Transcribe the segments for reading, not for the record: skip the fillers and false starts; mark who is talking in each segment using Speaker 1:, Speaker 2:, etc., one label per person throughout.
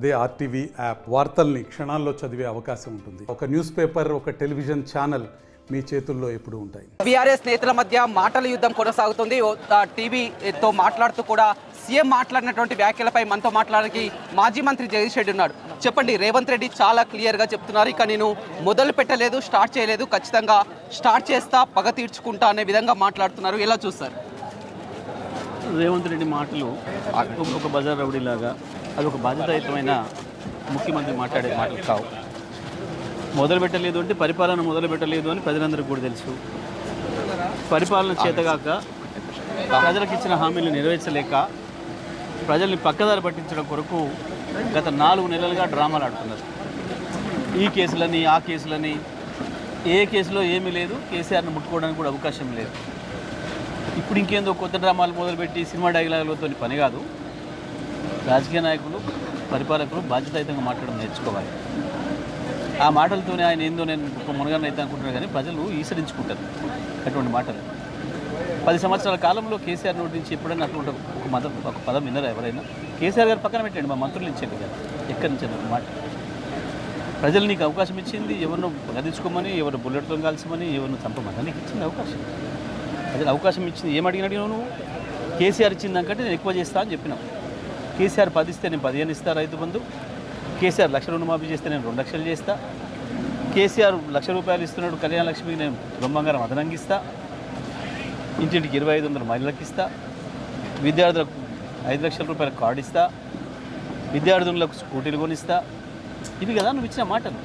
Speaker 1: అదే RTV app వార్తల్ని క్షణాల్లో చదివే అవకాశం ఉంటుంది. ఒక న్యూస్ పేపర్, ఒక టెలివిజన్ ఛానల్ మీ చేతుల్లో ఎప్పుడూ ఉంటాయి.
Speaker 2: బీఆర్ఎస్ నేతల మధ్య మాటల యుద్ధం కొనసాగుతుంది. టీవీతో మాట్లాడుతూ కూడా సీఎం మాట్లాడినటువంటి వ్యాఖ్యలపై మనతో మాట్లాడడానికి మాజీ మంత్రి జగదీష్ రెడ్డి ఉన్నాడు. చెప్పండి, రేవంత్ రెడ్డి చాలా క్లియర్గా చెప్తున్నారు, ఇక నేను మొదలు పెట్టలేదు, స్టార్ట్ చేయలేదు, ఖచ్చితంగా స్టార్ట్ చేస్తా, పగ తీర్చుకుంటా అనే విధంగా మాట్లాడుతున్నారు. ఎలా చూస్తారు?
Speaker 3: రేవంత్ రెడ్డి మాటలు ఒక బజార్ రౌడీలాగా, అది ఒక బాధ్యతాయుతమైన ముఖ్యమంత్రి మాట్లాడే మాటలు కావు. మొదలు పెట్టలేదు అంటే పరిపాలన మొదలు పెట్టలేదు అని ప్రజలందరికీ కూడా తెలుసు. పరిపాలన చేతగాక, ప్రజలకు ఇచ్చిన హామీలు నెరవేర్చలేక, ప్రజల్ని పక్కదారి పట్టించడం కొరకు గత 4 నెలలుగా డ్రామాలు ఆడుతున్నారు. ఈ కేసులని, ఆ కేసులని, ఏ కేసులో ఏమీ లేదు, కేసీఆర్ని ముట్టుకోవడానికి కూడా అవకాశం లేదు. ఇప్పుడు ఇంకేందో కొత్త డ్రామాలు మొదలుపెట్టి సినిమా డైలాగులతో పని కాదు. రాజకీయ నాయకులు, పరిపాలకులు బాధ్యతాయుతంగా మాట్లాడడం నేర్చుకోవాలి. ఆ మాటలతోనే ఆయన ఏందో నేను ఒక మునగాన్ని అయితే అనుకుంటున్నారు, కానీ ప్రజలు ఈసరించుకుంటారు అటువంటి మాటలు. 10 సంవత్సరాల కాలంలో కేసీఆర్ నోటి నుంచి ఎప్పుడైనా అటువంటి ఒక పదం విన్నారా ఎవరైనా? కేసీఆర్ గారు పక్కన పెట్టండి, మా మంత్రులు ఇచ్చేది కదా, ఎక్కడి నుంచి ఒక మాట. ప్రజలు నీకు అవకాశం ఇచ్చింది, ఎవరినో గదించుకోమని, ఎవరు బుల్లెట్తో కాల్చమని, ఎవరిని చంపమని నీకు ఇచ్చింది అవకాశం. ప్రజలు అవకాశం ఇచ్చింది, ఏమడిగినాడు నువ్వు? కేసీఆర్ ఇచ్చిన దానికంటే నేను ఎక్కువ చేస్తా అని చెప్పినావు. కేసీఆర్ 10 ఇస్తే నేను 15 ఇస్తా రైతు బంధు. కేసీఆర్ 1,00,000 రుణమాఫీ చేస్తే నేను 2 లక్షలు చేస్తా. కేసీఆర్ 1,00,000 రూపాయలు ఇస్తున్నాడు కళ్యాణ లక్ష్మికి, నేను బ్రహ్మంగారం అదనంగిస్తా. ఇంటింటికి 2,500 మహిళలకు ఇస్తా. విద్యార్థులకు 5 లక్షల రూపాయల కార్డు ఇస్తా. విద్యార్థులకు స్కూటీలు కొనిస్తా. ఇవి కదా నువ్వు ఇచ్చిన మాటలు.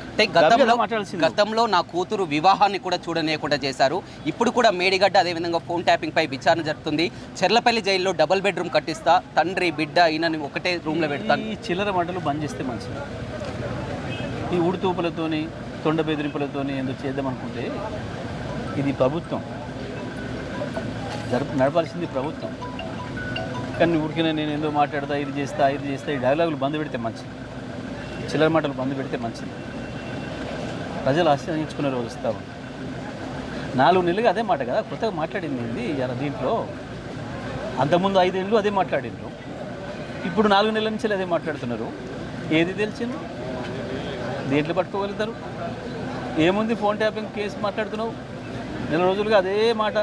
Speaker 2: గతంలో నా కూతురు వివాహాన్ని కూడా చూడనీయకుండా చేశారు. ఇప్పుడు కూడా మేడిగడ్డ, అదేవిధంగా ఫోన్ ట్యాపింగ్ పై విచారణ జరుగుతుంది. చెర్లపల్లి జైల్లో డబుల్ బెడ్రూమ్ కట్టిస్తా, తండ్రి బిడ్డ ఈయనని ఒకటే రూమ్లో పెడతాను.
Speaker 3: ఈ చిల్లర మాటలు బంద్ చేస్తే మంచిది. ఈ ఉడుతూపులతోని, తొండ బెదిరింపులతోని ఎందుకు చేద్దామనుకుంటే ఇది ప్రభుత్వం నడపాల్సింది ప్రభుత్వం. కానీ ఊరికనే నేను ఏందో మాట్లాడతా, ఇది చేస్తా, ఈ డైలాగులు బంద్ పెడితే మంచిది. చిల్లర మాటలు బంద్ పెడితే మంచిది. ప్రజలు ఆశ్రయించుకునే రోజు వస్తూ ఉంది. 4 నెలలుగా అదే మాట కదా, కొత్తగా మాట్లాడింది ఏంది ఇలా దీంట్లో? అంతకుముందు 5 ఏళ్ళు అదే మాట్లాడిండ్రు, ఇప్పుడు 4 నెలల నుంచి అదే మాట్లాడుతున్నారు. ఏది తెలిసింది? దేంట్లో పట్టుకోగలుగుతారు? ఏముంది? ఫోన్ ట్యాపింగ్ కేసు మాట్లాడుతున్నావు, 4 రోజులుగా అదే మాట.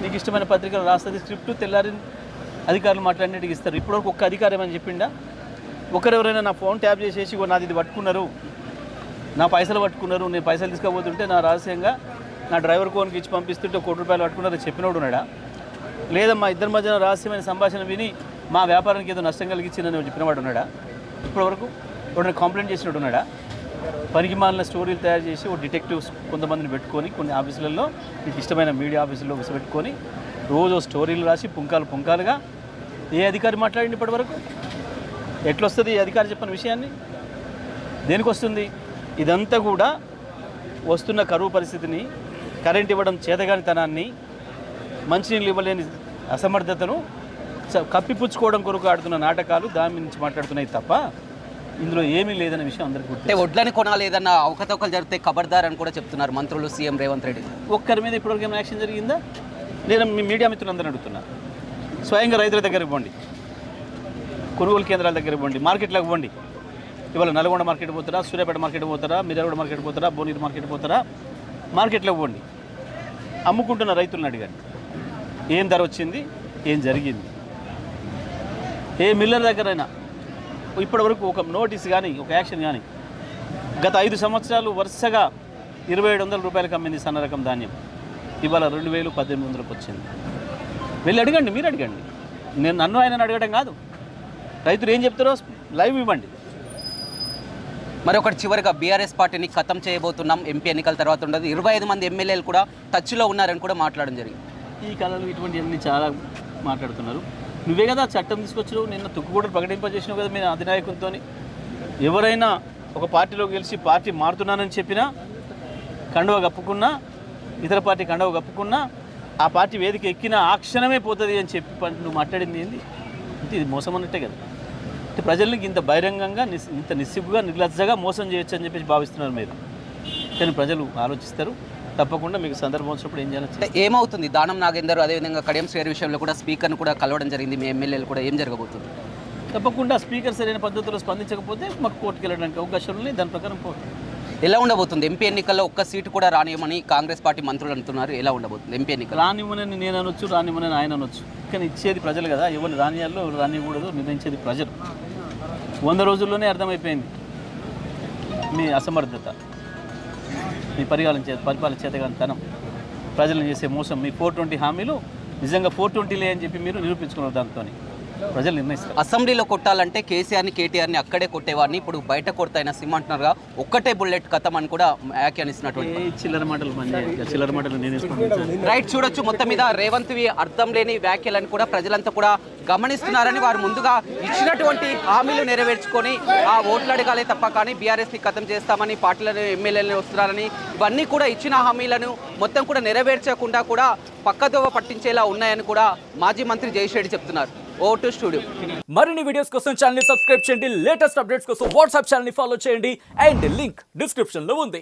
Speaker 3: నీకు ఇష్టమైన పత్రికలు రాస్తుంది స్క్రిప్ట్, తెల్లారి అధికారులు మాట్లాడినట్టుగా ఇస్తారు. ఇప్పటివరకు ఒక్క అధికారం ఏమని చెప్పిండా? ఒకరెవరైనా నా ఫోన్ ట్యాప్ చేసేసి నాది ఇది పట్టుకున్నారు, నా పైసలు పట్టుకున్నారు, నేను పైసలు తీసుకోబోతుంటే నా రహస్యంగా నా డ్రైవర్ ఫోన్కి ఇచ్చి పంపిస్తుంటే 1 కోటి రూపాయలు పట్టుకున్నారు చెప్పినోడు ఉన్నాడా? లేదా మా ఇద్దరి మధ్యన రహస్యమైన సంభాషణ విని మా వ్యాపారానికి ఏదో నష్టం కలిగించిందని చెప్పినవాడు ఉన్నాడా? ఇప్పటివరకు ఎవరైనా కంప్లైంట్ చేసినట్టు ఉన్నాడా? పనికి మాలిన స్టోరీలు తయారు చేసి ఓ డిటెక్టివ్స్ కొంతమందిని పెట్టుకొని కొన్ని ఆఫీసులలో, మీకు ఇష్టమైన మీడియా ఆఫీసుల్లో పెట్టుకొని రోజు స్టోరీలు రాసి పుంకాలుగా ఏ అధికారి మాట్లాడింది ఇప్పటివరకు? ఎట్లొస్తుంది ఈ అధికారి చెప్పిన విషయాన్ని? దేనికి వస్తుంది? ఇదంతా కూడా వస్తున్న కరువు పరిస్థితిని, కరెంట్ ఇవ్వడం చేతగానితనాన్ని, మంచినీళ్ళు ఇవ్వలేని అసమర్థతను కప్పిపుచ్చుకోవడం కొరకు ఆడుతున్న నాటకాలు, దాని నుంచి మాట్లాడుతున్నాయి తప్ప ఇందులో ఏమీ లేదనే విషయం అందరికీ గుర్తు.
Speaker 2: వడ్లని కొనాలేదన్న అవకతవకలు జరిగితే ఖబర్దార్ అని కూడా చెప్తున్నారు మంత్రులు, సీఎం రేవంత్ రెడ్డి.
Speaker 3: ఒక్కరి మీద ఇప్పటివరకు ఏమైనా యాక్షన్ జరిగిందా? నేను మీ మీడియా మిత్రులందరూ అడుగుతున్నా, స్వయంగా రైతుల దగ్గరికి పోండి, కొనుగోలు కేంద్రాల దగ్గరికి పోండి, మార్కెట్లకు పోండి. ఇవాళ నల్గొండ మార్కెట్ పోతారా, సూర్యాపేట మార్కెట్ పోతారా, మిర్యాలగూడ మార్కెట్ పోతారా, భువనగిరి మార్కెట్ పోతారా, మార్కెట్లకు పోండి. అమ్ముకుంటున్న రైతులను అడిగాను, ఏం ధర వచ్చింది, ఏం జరిగింది? ఏ మిల్లర్ దగ్గరైనా ఇప్పటివరకు ఒక నోటీస్ కానీ, ఒక యాక్షన్ కానీ? గత 5 సంవత్సరాలు వరుసగా 2,700 రూపాయలకు అమ్మింది సన్న రకం ధాన్యం, ఇవాళ 2,000-1,800కు వచ్చింది. వెళ్ళి అడగండి, మీరు అడగండి. నన్ను ఆయన అడగడం కాదు, రైతులు ఏం చెప్తారో లైవ్ ఇవ్వండి.
Speaker 2: మరి ఒకటి చివరిగా, బీఆర్ఎస్ పార్టీని ఖతం చేయబోతున్నాం, ఎంపీ ఎన్నికల తర్వాత ఉండదు, 25 మంది ఎమ్మెల్యేలు కూడా టచ్లో ఉన్నారని కూడా మాట్లాడడం జరిగింది.
Speaker 3: ఈ కాలంలో ఇటువంటివన్నీ చాలా మాట్లాడుతున్నారు. నువ్వే కదా చట్టం తీసుకొచ్చావు, నిన్న తుక్కుగూడ ప్రకటింపజేసినావు కదా మీ అధినాయకులతో. ఎవరైనా ఒక పార్టీలో గెలిచి పార్టీ మారుతున్నానని చెప్పినా, కండువ కప్పుకున్నా, ఇతర పార్టీ కండువ కప్పుకున్నా, ఆ పార్టీ వేదిక ఎక్కినా ఆ క్షణమే పోతుంది అని చెప్పి నువ్వు మాట్లాడింది ఏంది? అంటే ఇది మోసం అన్నట్టే కదా. అంటే ప్రజల్ని ఇంత బహిరంగంగా, ఇంత నిస్సిగ్గుగా, నిర్లజ్జగా మోసం చేయొచ్చు అని చెప్పేసి భావిస్తున్నారు మీరు. కానీ ప్రజలు ఆలోచిస్తారు. తప్పకుండా మీకు సందర్భం వచ్చినప్పుడు ఏం చేయాలి?
Speaker 2: ఏమవుతుంది? దానం నాగేందర్, అదేవిధంగా కడియం శ్రేయర్ విషయంలో కూడా స్పీకర్ను కూడా కలవడం జరిగింది, మీ ఎమ్మెల్యేలు కూడా, ఏం జరగబోతుంది?
Speaker 3: తప్పకుండా స్పీకర్ సరైన పద్ధతిలో స్పందించకపోతే మాకు కోర్టుకు వెళ్ళడానికి అవకాశాలు ఉన్నాయి. దాని ప్రకారం కోర్టు
Speaker 2: ఎలా ఉండబోతుంది? ఎంపీ ఎన్నికల్లో ఒక్క సీటు కూడా రానియమని కాంగ్రెస్ పార్టీ మంత్రులు అంటున్నారు. ఎలా ఉండబోతుంది ఎంపీ ఎన్నికలు?
Speaker 3: రానివ్వనని నేను అనొచ్చు, రానివ్వనని ఆయన అనొచ్చు, కానీ ఇచ్చేది ప్రజలు కదా. ఎవరు రానియాలో ఎవరు రానివ్వకూడదు నిర్ణయించేది ప్రజలు. 100 రోజుల్లోనే అర్థమైపోయింది మీ అసమర్థత, మీ పరిపాలన చేతగానితనం, ప్రజలను చేసే మోసం. మీ 420 హామీలు నిజంగా 420లే అని చెప్పి మీరు నిరూపించుకున్నారు. దాంతో ప్రజలు నిర్ణయిస్తారు.
Speaker 2: అసెంబ్లీలో కొట్టాలంటే కేసీఆర్ని కేటీఆర్ని అక్కడే కొట్టేవాడిని, ఇప్పుడు బయట కొడతాయిన సిమ్ అంటున్నారుగా, ఒక్కటే బుల్లెట్ కథం అని కూడా వ్యాఖ్యానిస్తున్నటువంటి
Speaker 3: చిల్లర మాటలు చిల్లర మాటలు నేను
Speaker 2: రైట్. చూడొచ్చు మొత్తం మీద రేవంత్వి అర్థం లేని వ్యాఖ్యలను కూడా ప్రజలంతా కూడా గమనిస్తున్నారని, వారు ముందుగా ఇచ్చినటువంటి హామీలు నెరవేర్చుకొని ఆ ఓట్లు అడగాలే తప్ప కానీ బీఆర్ఎస్ని ఖతం చేస్తామని, పార్టీలను ఎమ్మెల్యేలను వస్తున్నారని, ఇవన్నీ కూడా ఇచ్చిన హామీలను మొత్తం కూడా నెరవేర్చకుండా కూడా పక్కదోవ పట్టించేలా ఉన్నాయని కూడా మాజీ మంత్రి జయశెట్టి చెప్తున్నారు. Vote studio.
Speaker 4: మరిన్ని వీడియోస్ కోసం ఛానల్ ని సబ్స్క్రైబ్ చేయండి. లేటెస్ట్ అప్డేట్స్ కోసం వాట్సాప్ ఛానల్ ని ఫాలో చేయండి. అండ్ లింక్ డిస్క్రిప్షన్ లో ఉంది.